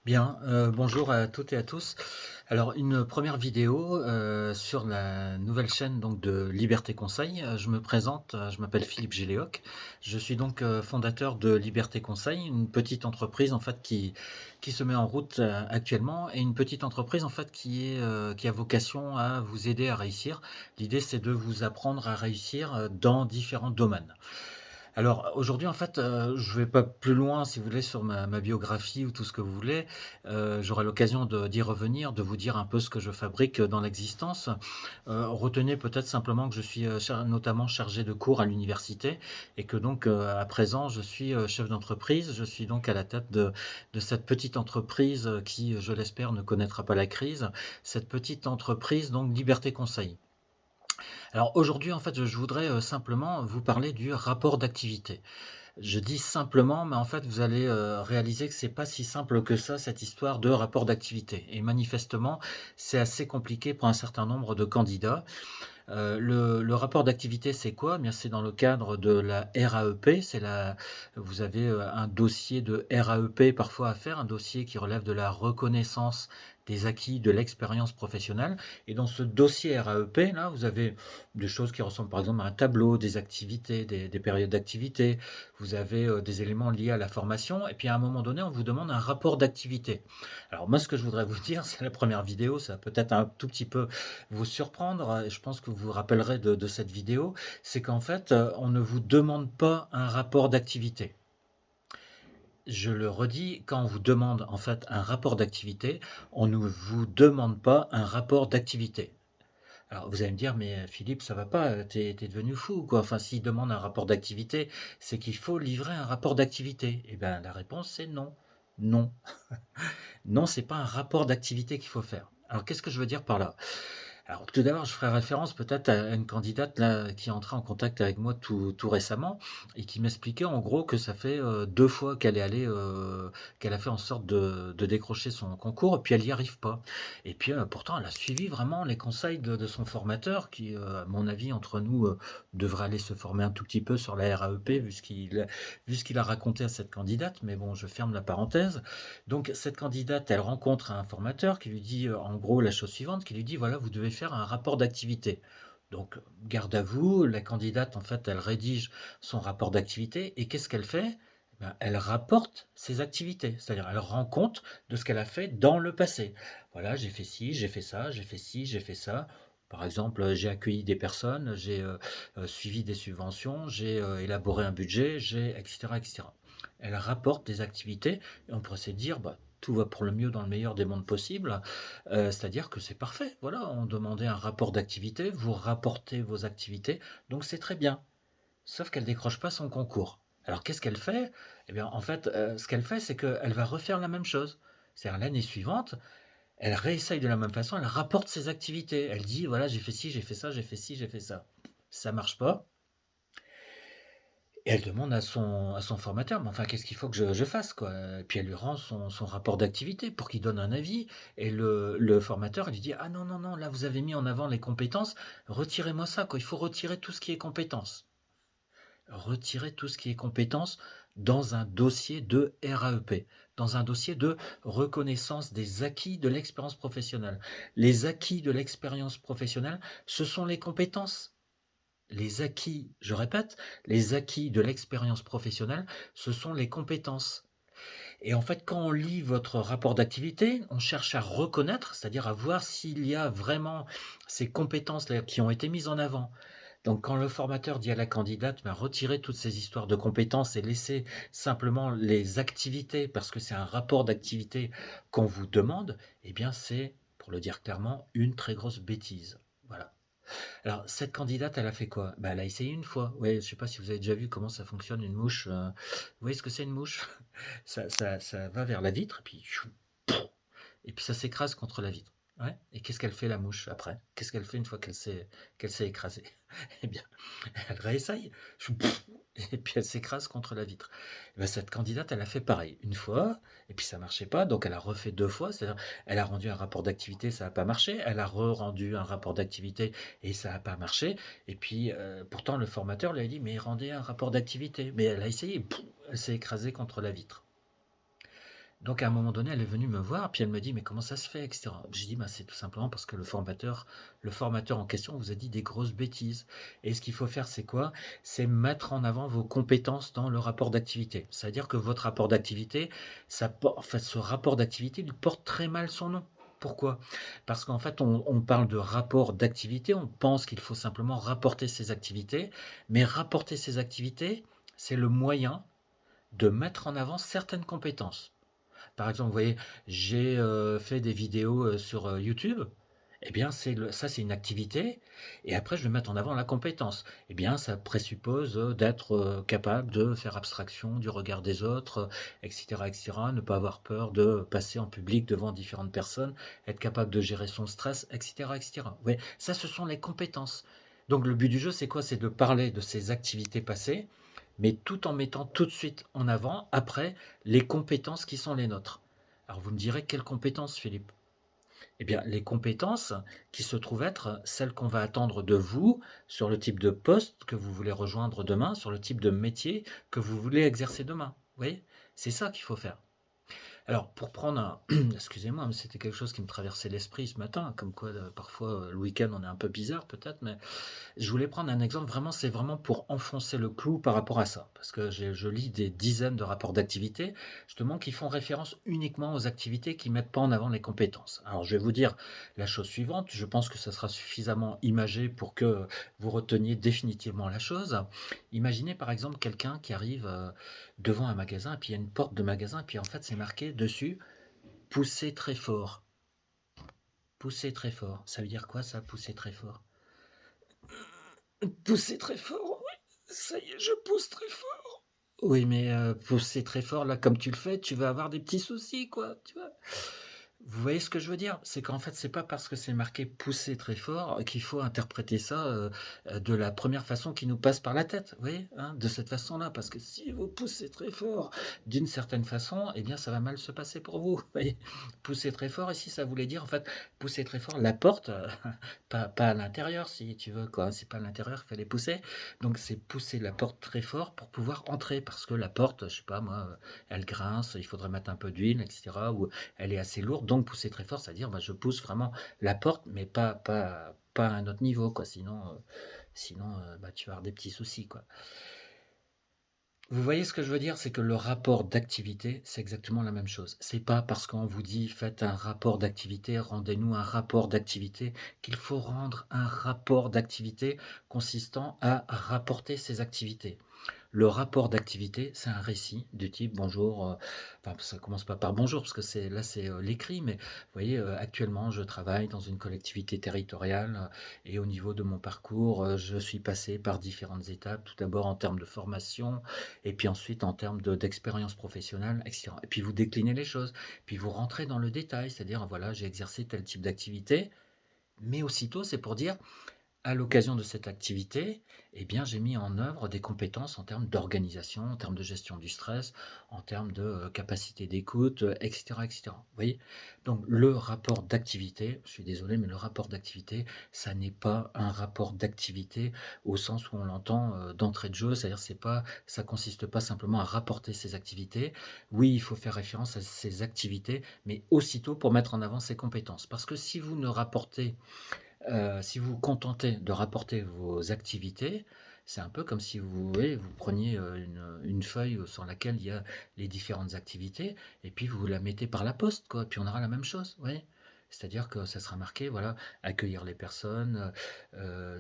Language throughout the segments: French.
Bien, bonjour à toutes et à tous. Alors une première vidéo, sur la nouvelle chaîne donc de Liberté Conseil. Je me présente, je m'appelle Philippe Géléoc. Je suis donc, fondateur de Liberté Conseil, une petite entreprise en fait qui se met en route, actuellement et une petite entreprise en fait qui a vocation à vous aider à réussir. L'idée c'est de vous apprendre à réussir, dans différents domaines. Alors aujourd'hui, en fait, je vais pas plus loin, si vous voulez, sur ma biographie ou tout ce que vous voulez. J'aurai l'occasion d'y revenir, de vous dire un peu ce que je fabrique dans l'existence. Retenez peut-être simplement que je suis, notamment chargé de cours à l'université et que donc, à présent, je suis, chef d'entreprise. Je suis donc à la tête de cette petite entreprise, qui, je l'espère, ne connaîtra pas la crise. Cette petite entreprise donc Liberté Conseil. Alors aujourd'hui, en fait, je voudrais, simplement vous parler du rapport d'activité. Je dis simplement, mais en fait, vous allez, réaliser que c'est pas si simple que ça, cette histoire de rapport d'activité et manifestement, c'est assez compliqué pour un certain nombre de candidats. Le rapport d'activité, c'est quoi? Eh bien, c'est dans le cadre de la RAEP, vous avez, un dossier de RAEP parfois à faire, un dossier qui relève de la reconnaissance des acquis de l'expérience professionnelle et dans ce dossier RAEP là, vous avez des choses qui ressemblent par exemple à un tableau, des activités, des périodes d'activité. Vous avez, des éléments liés à la formation et puis à un moment donné, on vous demande un rapport d'activité. Alors moi, ce que je voudrais vous dire, c'est la première vidéo, ça va peut-être un tout petit peu vous surprendre, et je pense que vous vous rappellerez de cette vidéo, c'est qu'en fait, on ne vous demande pas un rapport d'activité. Je le redis, quand on vous demande en fait un rapport d'activité, on ne vous demande pas un rapport d'activité. Alors vous allez me dire: «Mais Philippe, ça va pas, tu es devenu fou ou quoi? Enfin, s'il demande un rapport d'activité, c'est qu'il faut livrer un rapport d'activité». Eh ben, la réponse c'est non. Non. Non, c'est pas un rapport d'activité qu'il faut faire. Alors qu'est-ce que je veux dire par là? Alors tout d'abord, je ferai référence peut-être à une candidate là qui est entrée en contact avec moi tout récemment et qui m'expliquait en gros que ça fait, 2 fois qu'elle est allée, qu'elle a fait en sorte de décrocher son concours et puis elle y arrive pas. Et puis, pourtant elle a suivi vraiment les conseils de son formateur qui, à mon avis entre nous, devrait aller se former un tout petit peu sur la RAEP vu ce qu'il a raconté à cette candidate, mais bon, je ferme la parenthèse. Donc cette candidate, elle rencontre un formateur qui lui dit, en gros la chose suivante, qui lui dit: «Voilà, vous devez faire un rapport d'activité». Donc garde à vous, la candidate en fait, elle rédige son rapport d'activité et qu'est-ce qu'elle fait? Eh ben, elle rapporte ses activités, c'est-à-dire elle rend compte de ce qu'elle a fait dans le passé. Voilà, j'ai fait ci, j'ai fait ça, j'ai fait ci, j'ai fait ça. Par exemple, j'ai accueilli des personnes, j'ai, suivi des subventions, j'ai, élaboré un budget, j'ai et cetera et cetera. Elle rapporte des activités et on pourrait se dire, bah, tout va pour le mieux dans le meilleur des mondes possibles, c'est-à-dire que c'est parfait. Voilà, on demandait un rapport d'activité, vous rapportez vos activités, donc c'est très bien. Sauf qu'elle décroche pas son concours. Alors qu'est-ce qu'elle fait? Eh bien, en fait, ce qu'elle fait, c'est qu'elle va refaire la même chose. C'est-à-dire l'année suivante, elle réessaye de la même façon, elle rapporte ses activités. Elle dit: «Voilà, j'ai fait ci, j'ai fait ça, j'ai fait ci, j'ai fait ça». Ça marche pas. Et elle demande à son formateur: «Mais enfin, qu'est-ce qu'il faut que je fasse, quoi?» Et puis elle lui rend son rapport d'activité pour qu'il donne un avis et le formateur, il lui dit: «Ah non, non, non, là, vous avez mis en avant les compétences, retirez-moi ça, quoi, il faut retirer tout ce qui est compétences. Retirer tout ce qui est compétences dans un dossier de RAEP, dans un dossier de reconnaissance des acquis de l'expérience professionnelle. Les acquis de l'expérience professionnelle, ce sont les compétences. Les acquis, je répète, les acquis de l'expérience professionnelle, ce sont les compétences. Et en fait, quand on lit votre rapport d'activité, on cherche à reconnaître, c'est-à-dire à voir s'il y a vraiment ces compétences-là qui ont été mises en avant. Donc quand le formateur dit à la candidate: «Ben, retirez toutes ces histoires de compétences et laissez simplement les activités parce que c'est un rapport d'activité qu'on vous demande», eh bien c'est, pour le dire clairement, une très grosse bêtise. Voilà. Alors cette candidate, elle a fait quoi? Bah, elle a essayé une fois. Ouais, je sais pas si vous avez déjà vu comment ça fonctionne une mouche, vous voyez ce que c'est une mouche? Ça va vers la vitre et puis chou, et puis ça s'écrase contre la vitre. Ouais, et qu'est-ce qu'elle fait la mouche après? Qu'est-ce qu'elle fait une fois qu'elle s'est écrasée? Eh bien, elle réessaye, chou, et puis elle s'écrase contre la vitre. Et bah, cette candidate, elle a fait pareil, une fois et puis ça marchait pas, donc elle a refait 2 fois, c'est-à-dire elle a rendu un rapport d'activité, ça a pas marché, elle a re-rendu un rapport d'activité et ça a pas marché et puis, pourtant le formateur lui a dit: «Mais rendez un rapport d'activité», mais elle a essayé, elle s'est écrasée contre la vitre. Donc à un moment donné, elle est venue me voir, puis elle me dit: «Mais comment ça se fait?» et cetera. J'ai dit: «Bah, c'est tout simplement parce que le formateur en question vous a dit des grosses bêtises et ce qu'il faut faire, c'est quoi? C'est mettre en avant vos compétences dans le rapport d'activité. C'est-à-dire que votre rapport d'activité, en fait, ce rapport d'activité, il porte très mal son nom. Pourquoi? Parce qu'en fait, on parle de rapport d'activité, on pense qu'il faut simplement rapporter ses activités, mais rapporter ses activités, c'est le moyen de mettre en avant certaines compétences. Par exemple, vous voyez, j'ai, fait des vidéos, sur, YouTube. Eh bien, ça, c'est une activité et après je vais mettre en avant la compétence. Eh bien, ça présuppose, d'être, capable de faire abstraction du regard des autres, et cetera. Ne pas avoir peur de passer en public devant différentes personnes, être capable de gérer son stress, et cetera. Vous voyez? Ça, ce sont les compétences. Donc le but du jeu, c'est quoi? C'est de parler de ces activités passées, mais tout en mettant tout de suite en avant, après, les compétences qui sont les nôtres. Alors vous me direz: «Quelles compétences, Philippe?» Eh bien, les compétences qui se trouvent être celles qu'on va attendre de vous sur le type de poste que vous voulez rejoindre demain, sur le type de métier que vous voulez exercer demain. Vous voyez? C'est ça qu'il faut faire. Alors, pour prendre un excusez-moi, mais c'était quelque chose qui me traversait l'esprit ce matin, comme quoi, parfois, le week-end, on est un peu bizarre peut-être, mais je voulais prendre un exemple, vraiment, c'est vraiment pour enfoncer le clou par rapport à ça. Parce que je lis des dizaines de rapports d'activité, justement, qui font référence uniquement aux activités qui mettent pas en avant les compétences. Alors, je vais vous dire la chose suivante, je pense que ça sera suffisamment imagé pour que vous reteniez définitivement la chose. Imaginez par exemple quelqu'un qui arrive devant un magasin, et puis il y a une porte de magasin, et puis en fait c'est marqué dessus «Poussez très fort». Poussez très fort. Ça veut dire quoi ça, pousser très fort? Pousser très fort, oui, ça y est, je pousse très fort. Oui, mais pousser très fort, là, comme tu le fais, tu vas avoir des petits soucis, quoi, tu vois? Vous voyez ce que je veux dire? C'est qu'en fait, c'est pas parce que c'est marqué «pousser très fort» qu'il faut interpréter ça, de la première façon qui nous passe par la tête, vous voyez? Hein? De cette façon-là, parce que si vous poussez très fort d'une certaine façon, eh bien, ça va mal se passer pour vous, vous voyez? Pousser très fort ici, ça voulait dire, en fait, pousser très fort la porte, pas à l'intérieur si tu veux, quoi. C'est pas à l'intérieur qu'il fallait pousser. Donc c'est pousser la porte très fort pour pouvoir entrer parce que la porte, je sais pas moi, elle grince, il faudrait mettre un peu d'huile et cetera ou elle est assez lourde, donc pousser très fort, c'est-à-dire, bah, je pousse vraiment la porte, mais pas à un autre niveau, quoi. Sinon, bah, tu vas avoir des petits soucis, quoi. Vous voyez ce que je veux dire? C'est que le rapport d'activité, c'est exactement la même chose. C'est pas parce qu'on vous dit: «Faites un rapport d'activité, rendez-nous un rapport d'activité», qu'il faut rendre un rapport d'activité consistant à rapporter ses activités. Le rapport d'activité, c'est un récit du type bonjour, enfin ça commence pas par bonjour parce que c'est l'écrit, mais vous voyez, actuellement je travaille dans une collectivité territoriale, et au niveau de mon parcours, je suis passé par différentes étapes. Tout d'abord en termes de formation et puis ensuite en termes d'expérience professionnelle et cetera. Et puis vous déclinez les choses, puis vous rentrez dans le détail, c'est-à-dire voilà, j'ai exercé tel type d'activité, mais aussitôt c'est pour dire à l'occasion de cette activité, eh bien, j'ai mis en œuvre des compétences en termes d'organisation, en termes de gestion du stress, en termes de, capacité d'écoute, et cetera et cetera. Vous voyez? Donc le rapport d'activité, je suis désolé, mais le rapport d'activité, ça n'est pas un rapport d'activité au sens où on l'entend, d'entrée de jeu. C'est-à-dire ça consiste pas simplement à rapporter ses activités. Oui, il faut faire référence à ses activités, mais aussitôt pour mettre en avant ses compétences. Parce que si vous ne rapportez si vous vous contentez de rapporter vos activités, c'est un peu comme si vous voyez, vous preniez, une feuille, sur laquelle il y a les différentes activités et puis vous la mettez par la poste, quoi, puis on aura la même chose, vous voyez? C'est-à-dire que ça sera marqué, voilà, accueillir les personnes,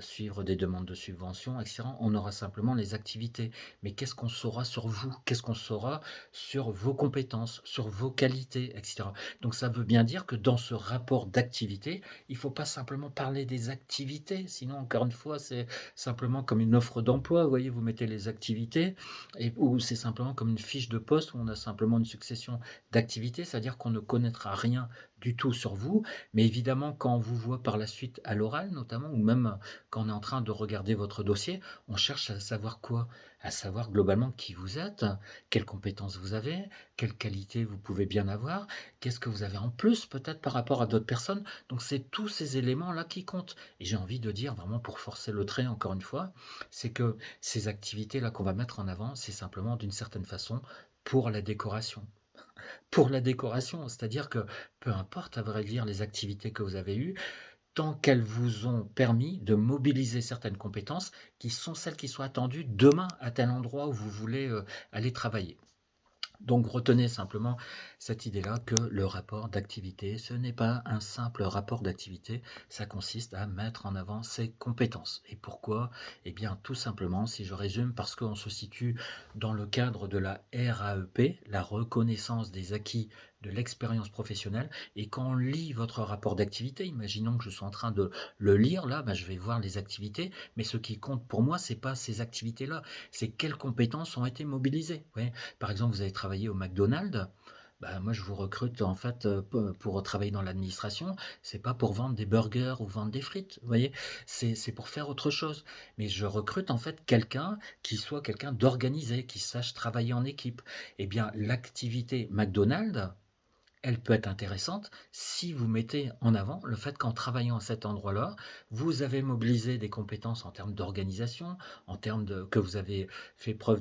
suivre des demandes de subventions et cetera. On aura simplement les activités. Mais qu'est-ce qu'on saura sur vous? Qu'est-ce qu'on saura sur vos compétences, sur vos qualités et cetera? Donc ça veut bien dire que dans ce rapport d'activité, il faut pas simplement parler des activités, sinon encore une fois, c'est simplement comme une offre d'emploi, vous voyez? Vous mettez les activités et ou c'est simplement comme une fiche de poste où on a simplement une succession d'activités, c'est-à-dire qu'on ne connaîtra rien du tout sur vous. Mais évidemment, quand on vous voit par la suite à l'oral notamment ou même quand on est en train de regarder votre dossier, on cherche à savoir quoi? À savoir globalement qui vous êtes, quelles compétences vous avez, quelles qualités vous pouvez bien avoir, qu'est-ce que vous avez en plus peut-être par rapport à d'autres personnes? Donc c'est tous ces éléments-là qui comptent et j'ai envie de dire vraiment pour forcer le trait encore une fois, c'est que ces activités-là qu'on va mettre en avant, c'est simplement d'une certaine façon pour la décoration. pour la décoration. C'est-à-dire que peu importe, à vrai dire, les activités que vous avez eues, tant qu'elles vous ont permis de mobiliser certaines compétences qui sont celles qui sont attendues demain à tel endroit où vous voulez, aller travailler. Donc retenez simplement cette idée-là que le rapport d'activité, ce n'est pas un simple rapport d'activité, ça consiste à mettre en avant ses compétences. Et pourquoi? Eh bien tout simplement, si je résume, parce qu'on se situe dans le cadre de la RAEP, la reconnaissance des acquis de l'expérience professionnelle, et quand on lit votre rapport d'activité, imaginons que je sois en train de le lire, là, je vais voir les activités, mais ce qui compte pour moi, c'est pas ces activités-là, c'est quelles compétences ont été mobilisées. Vous voyez, par exemple, vous avez travaillé au McDonald's, moi je vous recrute en fait pour travailler dans l'administration, c'est pas pour vendre des burgers ou vendre des frites, vous voyez, c'est pour faire autre chose. Mais je recrute en fait quelqu'un qui soit quelqu'un d'organisé, qui sache travailler en équipe. Eh bien, l'activité McDonald's, elle peut être intéressante si vous mettez en avant le fait qu'en travaillant à cet endroit-là, vous avez mobilisé des compétences en termes d'organisation, en termes de que vous avez fait preuve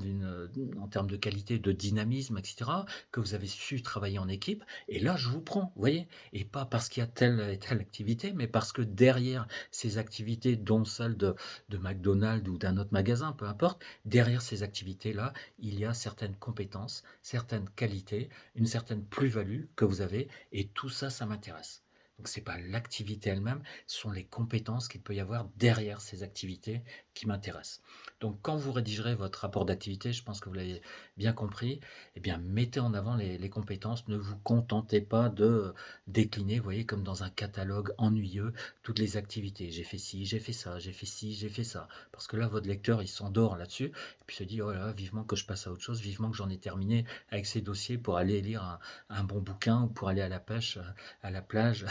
en termes de qualité, de dynamisme, et cetera, que vous avez su travailler en équipe et là, je vous prends, vous voyez? Et pas parce qu'il y a telle et telle activité, mais parce que derrière ces activités, dont celle de McDonald's ou d'un autre magasin, peu importe, derrière ces activités-là, il y a certaines compétences, certaines qualités, une certaine plus-value que vous avez, et tout ça, ça m'intéresse. Donc c'est pas l'activité elle-même, ce sont les compétences qu'il peut y avoir derrière ces activités qui m'intéressent. Donc quand vous rédigerez votre rapport d'activité, je pense que vous l'avez bien compris, eh bien mettez en avant les compétences, ne vous contentez pas de décliner, vous voyez, comme dans un catalogue ennuyeux, toutes les activités. J'ai fait ci, j'ai fait ça, j'ai fait ci, j'ai fait ça. Parce que là, votre lecteur, il s'endort là-dessus, et puis se dit, oh là là, vivement que je passe à autre chose, vivement que j'en ai terminé avec ces dossiers pour aller lire un bon bouquin ou pour aller à la pêche, à la plage,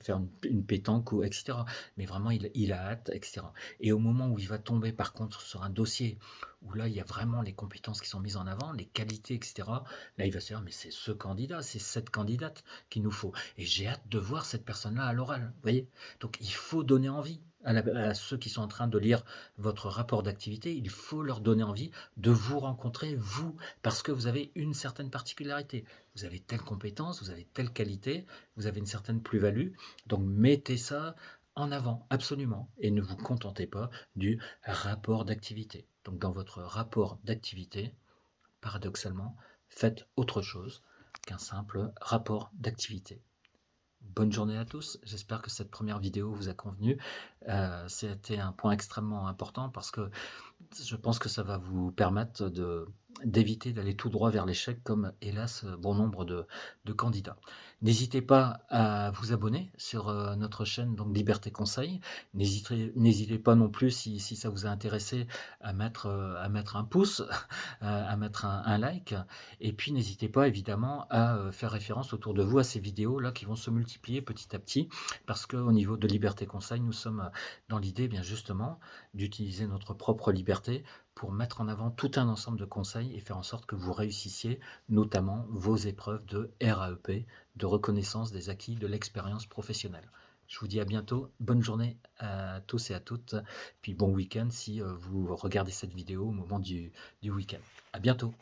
faire une pétanque, ou etc. Mais vraiment, il a hâte, etc. Et au moment où il va tomber, par contre, sur un dossier où là, il y a vraiment les compétences qui sont mises en avant, les qualités, etc., là, il va se dire, mais c'est ce candidat, c'est cette candidate qu'il nous faut. Et j'ai hâte de voir cette personne-là à l'oral, vous voyez? Donc, il faut donner envie à ceux qui sont en train de lire votre rapport d'activité, il faut leur donner envie de vous rencontrer, vous, parce que vous avez une certaine particularité. Vous avez telle compétence, vous avez telle qualité, vous avez une certaine plus-value. Donc mettez ça en avant, absolument, et ne vous contentez pas du rapport d'activité. Donc dans votre rapport d'activité, paradoxalement, faites autre chose qu'un simple rapport d'activité. Bonne journée à tous, j'espère que cette première vidéo vous a convenu. C'était un point extrêmement important parce que je pense que ça va vous permettre d'éviter d'aller tout droit vers l'échec, comme hélas bon nombre de candidats. N'hésitez pas à vous abonner sur notre chaîne donc Liberté Conseil. N'hésitez pas non plus, si ça vous a intéressé, à mettre un pouce, à mettre un like. Et puis n'hésitez pas évidemment à faire référence autour de vous à ces vidéos là qui vont se multiplier petit à petit, parce qu'au niveau de Liberté Conseil, nous sommes dans l'idée bien justement d'utiliser notre propre liberté pour mettre en avant tout un ensemble de conseils et faire en sorte que vous réussissiez notamment vos épreuves de RAEP, de reconnaissance des acquis de l'expérience professionnelle. Je vous dis à bientôt, bonne journée à tous et à toutes, puis bon week-end si vous regardez cette vidéo au moment du week-end. À bientôt.